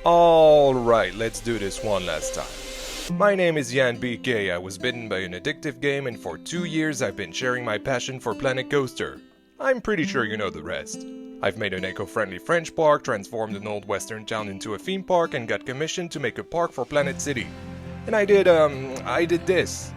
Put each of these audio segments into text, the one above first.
Alright, let's do this one last time. My name is Jan BK. I was bitten by an addictive game, and for 2 years I've been sharing my passion for Planet Coaster. I'm pretty sure you know the rest. I've made an eco-friendly French park, transformed an old western town into a theme park, and got commissioned to make a park for Planet City. And I did this.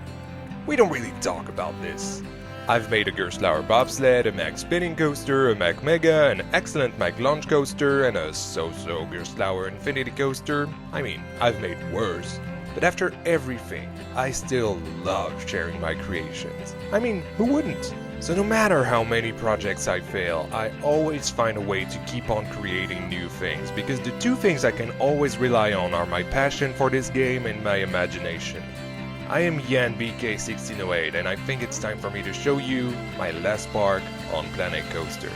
We don't really talk about this. I've made a Gerstlauer Bobsled, a MACK spinning coaster, a MACK Mega, an excellent MACK launch coaster, and a so-so Gerstlauer infinity coaster. I mean, I've made worse. But after everything, I still love sharing my creations. I mean, who wouldn't? So no matter how many projects I fail, I always find a way to keep on creating new things, because the two things I can always rely on are my passion for this game and my imagination. I am Jan BK1608, and I think it's time for me to show you my last park on Planet Coaster.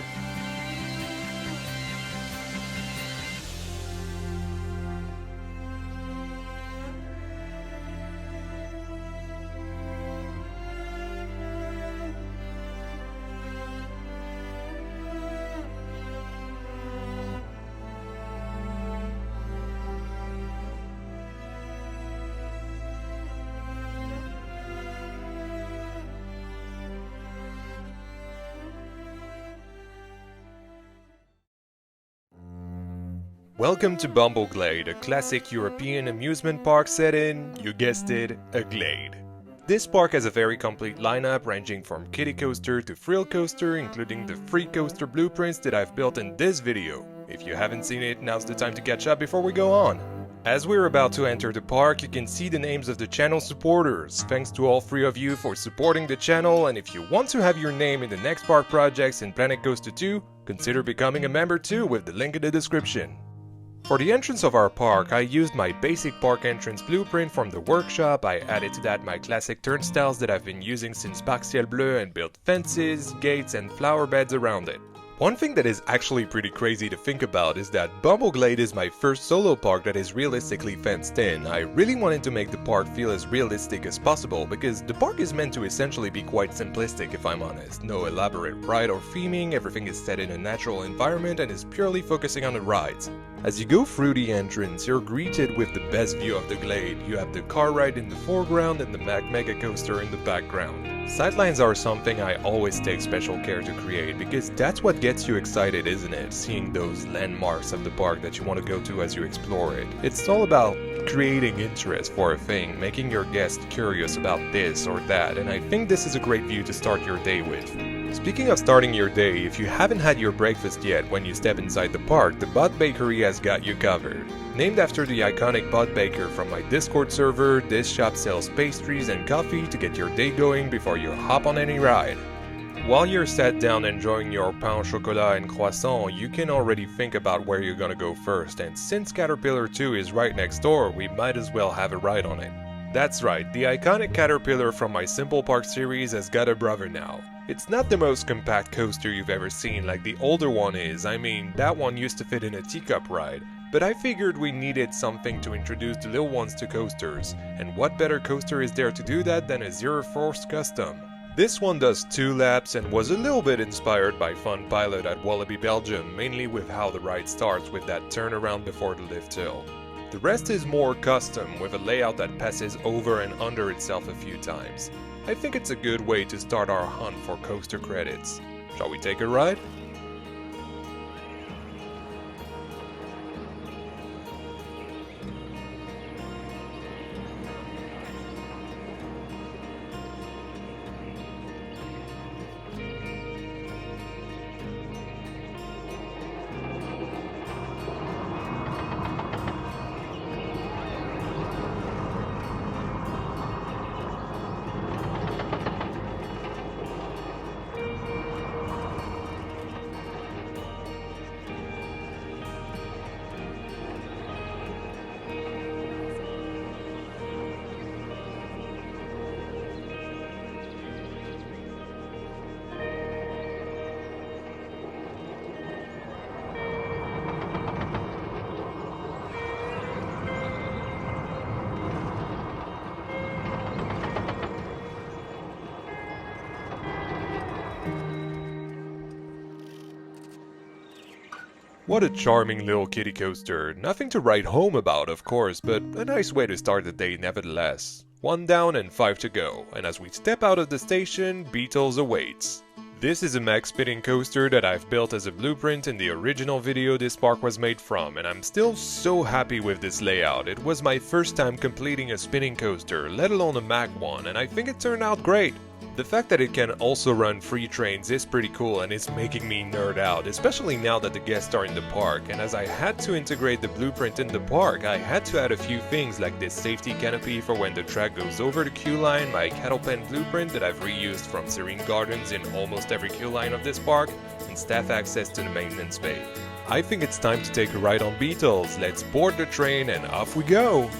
Welcome to Bumble Glade, a classic European amusement park set in, you guessed it, a glade. This park has a very complete lineup ranging from kiddie coaster to thrill coaster, including the free coaster blueprints that I've built in this video. If you haven't seen it, now's the time to catch up before we go on. As we're about to enter the park, you can see the names of the channel supporters. Thanks to all three of you for supporting the channel, and if you want to have your name in the next park projects in Planet Coaster 2, consider becoming a member too with the link in the description. For the entrance of our park, I used my basic park entrance blueprint from the workshop. I added to that my classic turnstiles that I've been using since Parc Ciel Bleu and built fences, gates and flower beds around it. One thing that is actually pretty crazy to think about is that Bumble Glade is my first solo park that is realistically fenced in. I really wanted to make the park feel as realistic as possible because the park is meant to essentially be quite simplistic, if I'm honest. No elaborate ride or theming, everything is set in a natural environment and is purely focusing on the rides. As you go through the entrance, you're greeted with the best view of the glade. You have the car ride in the foreground and the MACK Mega Coaster in the background. Sightlines are something I always take special care to create because that's what gets you excited, isn't it? Seeing those landmarks of the park that you want to go to as you explore it. It's all about creating interest for a thing, making your guests curious about this or that, and I think this is a great view to start your day with. Speaking of starting your day, if you haven't had your breakfast yet when you step inside the park, the Bud Bakery has got you covered. Named after the iconic Bud Baker from my Discord server, this shop sells pastries and coffee to get your day going before you hop on any ride. While you're sat down enjoying your pain au chocolat and croissant, you can already think about where you're gonna go first, and since Caterpillar 2 is right next door, we might as well have a ride on it. That's right, the iconic Caterpillar from my Simple Park series has got a brother now. It's not the most compact coaster you've ever seen like the older one is. I mean, that one used to fit in a teacup ride. But I figured we needed something to introduce the little ones to coasters, and what better coaster is there to do that than a Zierer Force Custom? This one does 2 laps and was a little bit inspired by Fun Pilot at Walibi Belgium, mainly with how the ride starts with that turnaround before the lift hill. The rest is more custom, with a layout that passes over and under itself a few times. I think it's a good way to start our hunt for coaster credits. Shall we take a ride? What a charming little kiddie coaster. Nothing to write home about, of course, but a nice way to start the day nevertheless. 1 down and 5 to go, and as we step out of the station, Beetles awaits. This is a MACK spinning coaster that I've built as a blueprint in the original video this park was made from, and I'm still so happy with this layout. It was my first time completing a spinning coaster, let alone a MACK one, and I think it turned out great. The fact that it can also run free trains is pretty cool and it's making me nerd out, especially now that the guests are in the park, and as I had to integrate the blueprint in the park, I had to add a few things like this safety canopy for when the track goes over the queue line, my cattle pen blueprint that I've reused from Serene Gardens in almost every queue line of this park, and staff access to the maintenance bay. I think it's time to take a ride on Beetles. Let's board the train and off we go!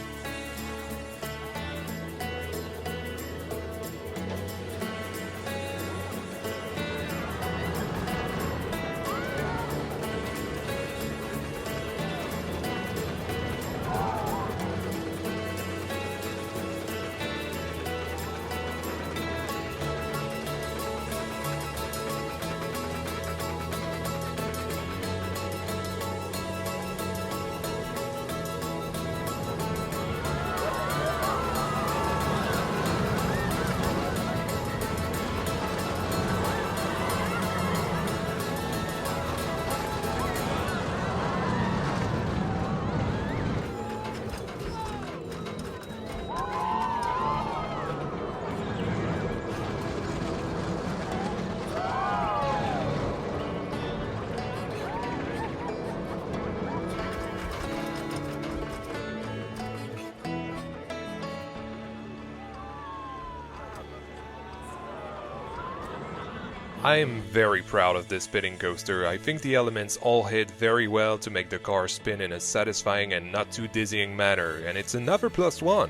I am very proud of this spinning coaster. I think the elements all hit very well to make the car spin in a satisfying and not too dizzying manner, and it's another +1.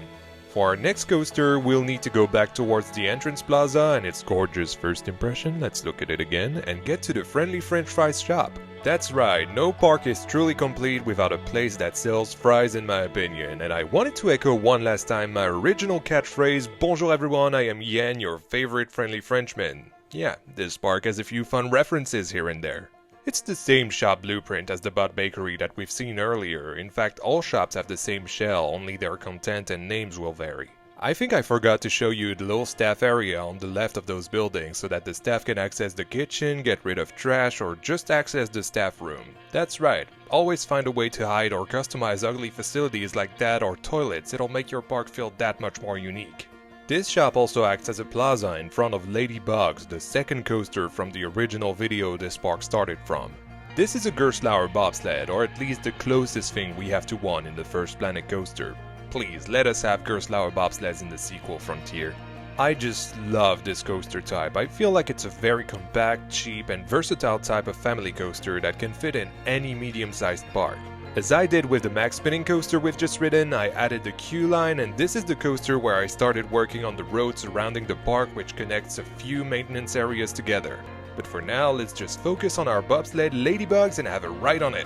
For our next coaster, we'll need to go back towards the entrance plaza and its gorgeous first impression, let's look at it again, and get to the friendly French fries shop. That's right, no park is truly complete without a place that sells fries in my opinion, and I wanted to echo one last time my original catchphrase, "Bonjour everyone, I am Yan, your favorite friendly Frenchman." Yeah, this park has a few fun references here and there. It's the same shop blueprint as the Bud Bakery that we've seen earlier. In fact, all shops have the same shell, only their content and names will vary. I think I forgot to show you the little staff area on the left of those buildings so that the staff can access the kitchen, get rid of trash, or just access the staff room. That's right, always find a way to hide or customize ugly facilities like that or toilets, it'll make your park feel that much more unique. This shop also acts as a plaza in front of Ladybugs, the second coaster from the original video this park started from. This is a Gerstlauer bobsled, or at least the closest thing we have to one in the first Planet Coaster. Please, let us have Gerstlauer bobsleds in the sequel Frontier. I just love this coaster type. I feel like it's a very compact, cheap, and versatile type of family coaster that can fit in any medium-sized park. As I did with the MACK spinning coaster we've just ridden, I added the queue line, and this is the coaster where I started working on the road surrounding the park, which connects a few maintenance areas together. But for now, let's just focus on our bobsled Ladybugs and have a ride on it.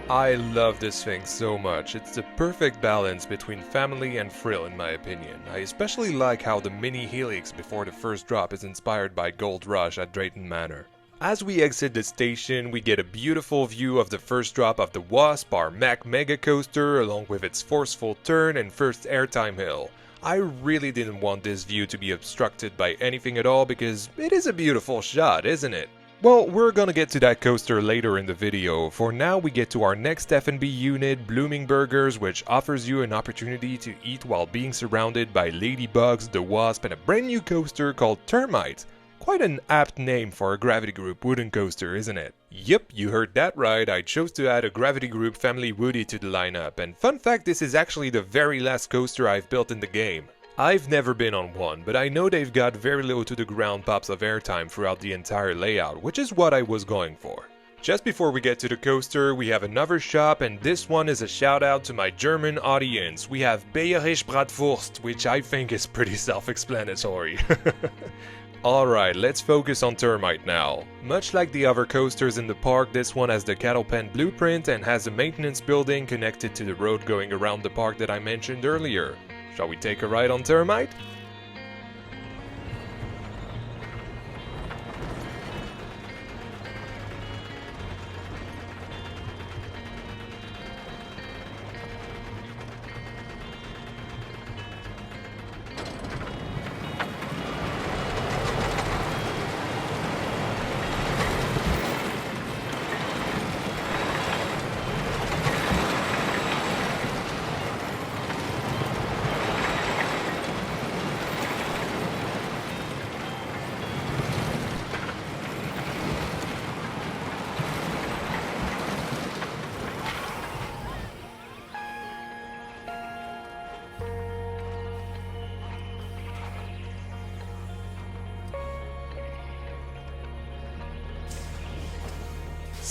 I love this thing so much. It's the perfect balance between family and thrill in my opinion. I especially like how the mini helix before the first drop is inspired by Gold Rush at Drayton Manor. As we exit the station, we get a beautiful view of the first drop of the Wasp, our MACK mega coaster, along with its forceful turn and first airtime hill. I really didn't want this view to be obstructed by anything at all because it is a beautiful shot, isn't it? Well, we're gonna get to that coaster later in the video. For now, we get to our next F&B unit, Blooming Burgers, which offers you an opportunity to eat while being surrounded by Ladybugs, the Wasp, and a brand new coaster called Termite. Quite an apt name for a Gravity Group wooden coaster, isn't it? Yep, you heard that right, I chose to add a Gravity Group Family Woody to the lineup, and fun fact, this is actually the very last coaster I've built in the game. I've never been on one, but I know they've got very low to the ground pops of airtime throughout the entire layout, which is what I was going for. Just before we get to the coaster, we have another shop, and this one is a shout out to my German audience. We have Bayerisch Bratwurst, which I think is pretty self-explanatory. Alright, let's focus on Termite now. Much like the other coasters in the park, this one has the cattle pen blueprint and has a maintenance building connected to the road going around the park that I mentioned earlier. Shall we take a ride on Termite?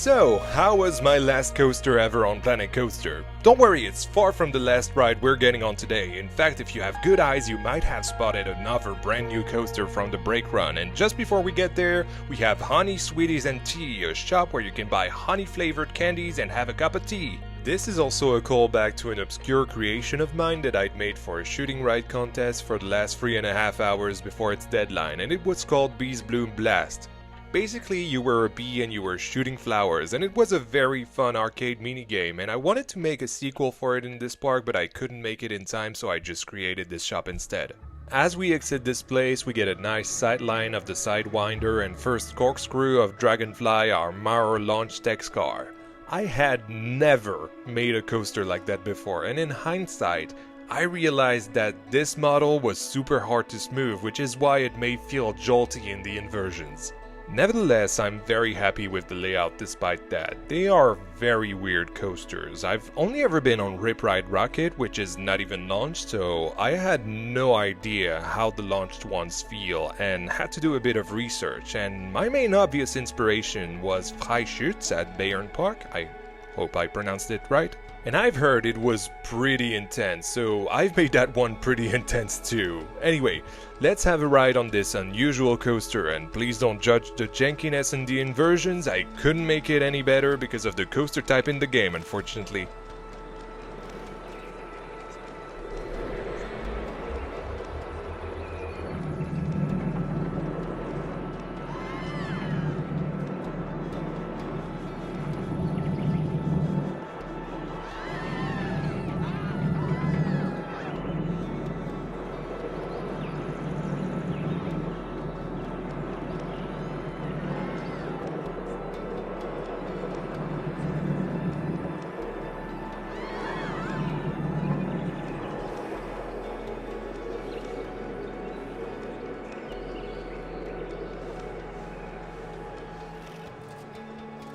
So, how was my last coaster ever on Planet Coaster? Don't worry, it's far from the last ride we're getting on today. In fact, if you have good eyes, you might have spotted another brand new coaster from the brake run. And just before we get there, we have Honey Sweeties and Tea, a shop where you can buy honey flavored candies and have a cup of tea. This is also a callback to an obscure creation of mine that I'd made for a shooting ride contest for the last 3.5 hours before its deadline, and it was called Bee's Bloom Blast. Basically, you were a bee and you were shooting flowers, and it was a very fun arcade minigame, and I wanted to make a sequel for it in this park, but I couldn't make it in time, so I just created this shop instead. As we exit this place, we get a nice sightline of the Sidewinder and first corkscrew of Dragonfly, our Maurer launch text car. I had never made a coaster like that before, and in hindsight, I realized that this model was super hard to smooth, which is why it may feel jolty in the inversions. Nevertheless, I'm very happy with the layout despite that. They are very weird coasters. I've only ever been on Rip Ride Rocket, which is not even launched, so I had no idea how the launched ones feel and had to do a bit of research, and my main obvious inspiration was Freischütz at Bayern Park. I hope I pronounced it right. And I've heard it was pretty intense, so I've made that one pretty intense too. Anyway, let's have a ride on this unusual coaster, and please don't judge the jankiness in the inversions. I couldn't make it any better because of the coaster type in the game, unfortunately.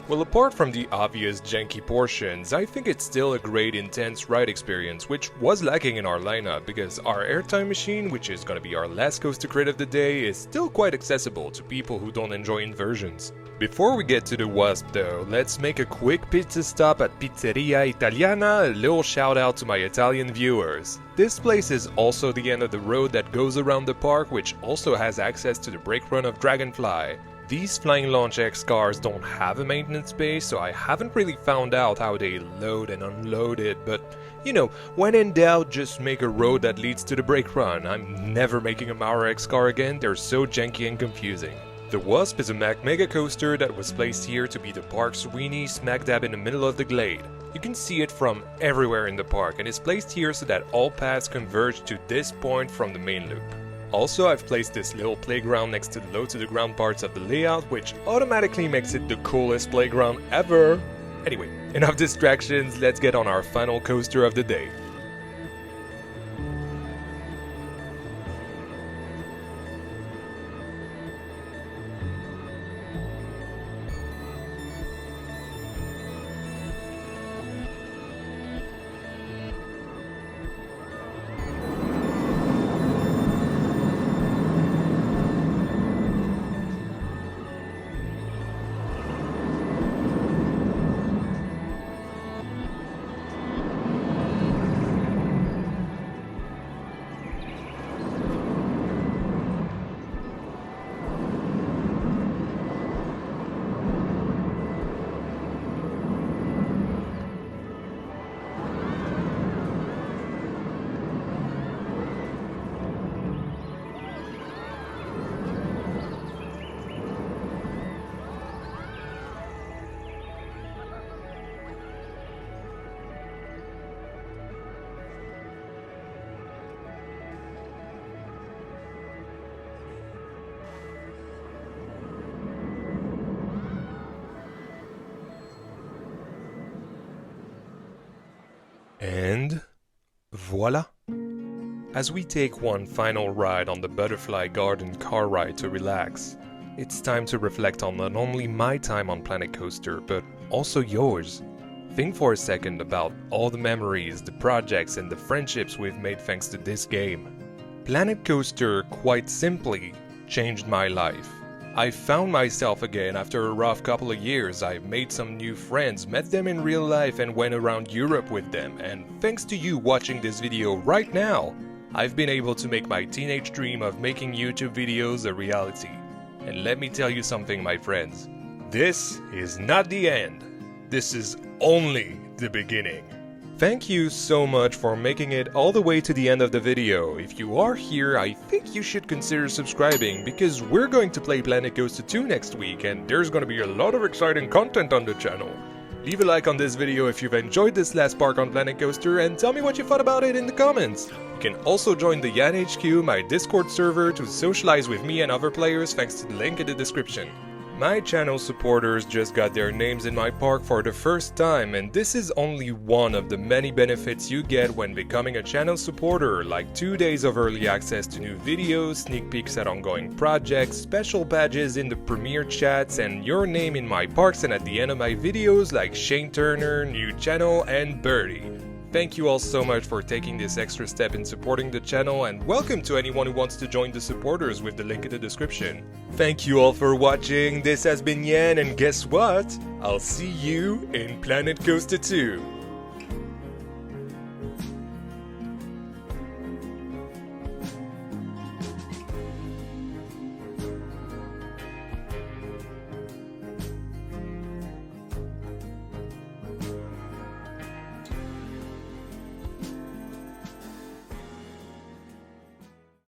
Well, apart from the obvious janky portions, I think it's still a great intense ride experience, which was lacking in our lineup because our airtime machine, which is gonna be our last coaster crit of the day, is still quite accessible to people who don't enjoy inversions. Before we get to the Wasp though, let's make a quick pizza stop at Pizzeria Italiana, a little shout out to my Italian viewers. This place is also the end of the road that goes around the park, which also has access to the brake run of Dragonfly. These Flying Launch X cars don't have a maintenance base, so I haven't really found out how they load and unload it, but you know, when in doubt, just make a road that leads to the brake run. I'm never making a Maurer X car again, they're so janky and confusing. The Wasp is a MACK mega coaster that was placed here to be the park's weenie smack dab in the middle of the glade. You can see it from everywhere in the park, and it's placed here so that all paths converge to this point from the main loop. Also, I've placed this little playground next to the low to the ground parts of the layout, which automatically makes it the coolest playground ever. Anyway, enough distractions, let's get on our final coaster of the day. And voila! As we take one final ride on the Butterfly Garden car ride to relax, it's time to reflect on not only my time on Planet Coaster, but also yours. Think for a second about all the memories, the projects, and the friendships we've made thanks to this game. Planet Coaster, quite simply, changed my life. I found myself again after a rough couple of years. I made some new friends, met them in real life, and went around Europe with them. And thanks to you watching this video right now, I've been able to make my teenage dream of making YouTube videos a reality. And let me tell you something, my friends. This is not the end. This is only the beginning. Thank you so much for making it all the way to the end of the video. If you are here, I think you should consider subscribing because we're going to play Planet Coaster 2 next week and there's going to be a lot of exciting content on the channel. Leave a like on this video if you've enjoyed this last park on Planet Coaster and tell me what you thought about it in the comments. You can also join the Yan HQ, my Discord server, to socialize with me and other players thanks to the link in the description. My channel supporters just got their names in my park for the first time, and this is only one of the many benefits you get when becoming a channel supporter, like 2 days of early access to new videos, sneak peeks at ongoing projects, special badges in the premiere chats, and your name in my parks and at the end of my videos like Shane Turner, New Channel, and Birdie. Thank you all so much for taking this extra step in supporting the channel, and welcome to anyone who wants to join the supporters with the link in the description. Thank you all for watching, this has been Yan, and guess what? I'll see you in Planet Coaster 2.